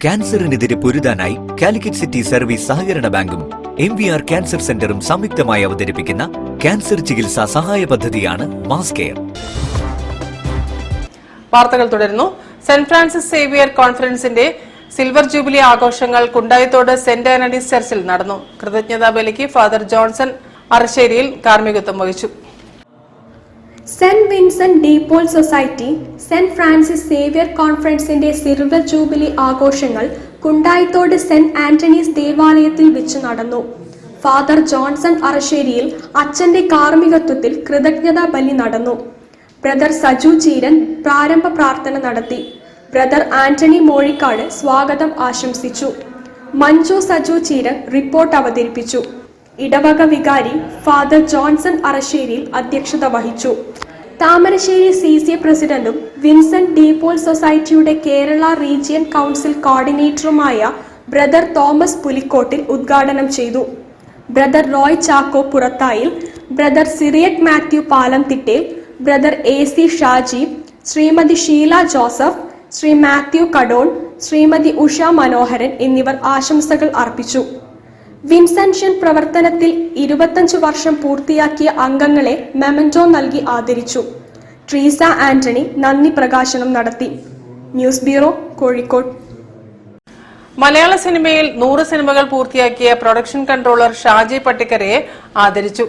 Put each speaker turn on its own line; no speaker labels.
ക്യാൻസറിനെതിരെ പൊരുതാനായി Calicut city service സഹകരണ ബാങ്കും MVR cancer സെന്ററും സംയുക്തമായി അവതരിപ്പിക്കുന്ന ക്യാൻസർ ചികിത്സാ സഹായ പദ്ധതിയാണ് മാസ് കെയർ.
വാർത്തകൾ തുടരുന്നു. സെന്റ് ഫ്രാൻസിസ് സേവിയർ കോൺഫറൻസിന്റെ സിൽവർ ജൂബിലി ആഘോഷങ്ങൾ കുണ്ടായിത്തോട് സെന്റ് ആന്റണീസ് ചർച്ചിൽ നടന്നു. കൃതജ്ഞതാ ബലിക്ക് ഫാദർ ജോൺസൺ അറശ്ശേരിയിൽ കാർമ്മികത്വം വഹിച്ചു.
Saint Vincent de Paul society saint Francis Xavier കോൺഫറൻസിന്റെ സിൽവർ ജൂബിലി ആഘോഷങ്ങൾ കുണ്ടായിത്തോട് സെന്റ് ആന്റണീസ് ദേവാലയത്തിൽ വെച്ച് നടന്നു. ഫാദർ ജോൺസൺ അറശ്ശേരിയിൽ അച്ഛന്റെ കാർമ്മികത്വത്തിൽ കൃതജ്ഞതാ ബലി നടന്നു. ബ്രദർ സജു ചീരൻ പ്രാരംഭ പ്രാർത്ഥന നടത്തി. ബ്രദർ ആന്റണി മോഴിക്കാട് സ്വാഗതം ആശംസിച്ചു. മഞ്ജു സജു ചീരൻ റിപ്പോർട്ട് അവതരിപ്പിച്ചു. ഇടവക വികാരി ഫാദർ ജോൺസൺ അറശ്ശേരിയിൽ അധ്യക്ഷത വഹിച്ചു. താമരശ്ശേരി CC പ്രസിഡന്റും വിൻസെന്റ് ഡി പോൾ സൊസൈറ്റിയുടെ കേരള റീജിയൻ കൗൺസിൽ കോർഡിനേറ്ററുമായ ബ്രദർ തോമസ് പുലിക്കോട്ടിൽ ഉദ്ഘാടനം ചെയ്തു. Brother Roy Chacko Purathayil, brother Cyriac Mathew Palamthittel, brother AC Shaji, Shrimati Sheela Joseph, Shri Mathew Kadon, Shrimati Usha Manoharan എന്നിവർ ആശംസകൾ അർപ്പിച്ചു. വിൻസെൻഷ്യൻ പ്രവർത്തനത്തിൽ 25 വർഷം പൂർത്തിയാക്കിയ അംഗങ്ങളെ മെമന്റോ നൽകി ആദരിച്ചു. ട്രീസ ആന്റണി നന്ദി പ്രകാശനം നടത്തി. News bureau, Kozhikode.
മലയാള സിനിമയിൽ 100 സിനിമകൾ പൂർത്തിയാക്കിയ പ്രൊഡക്ഷൻ കൺട്രോളർ ഷാജി പട്ടിക്കരയെ ആദരിച്ചു.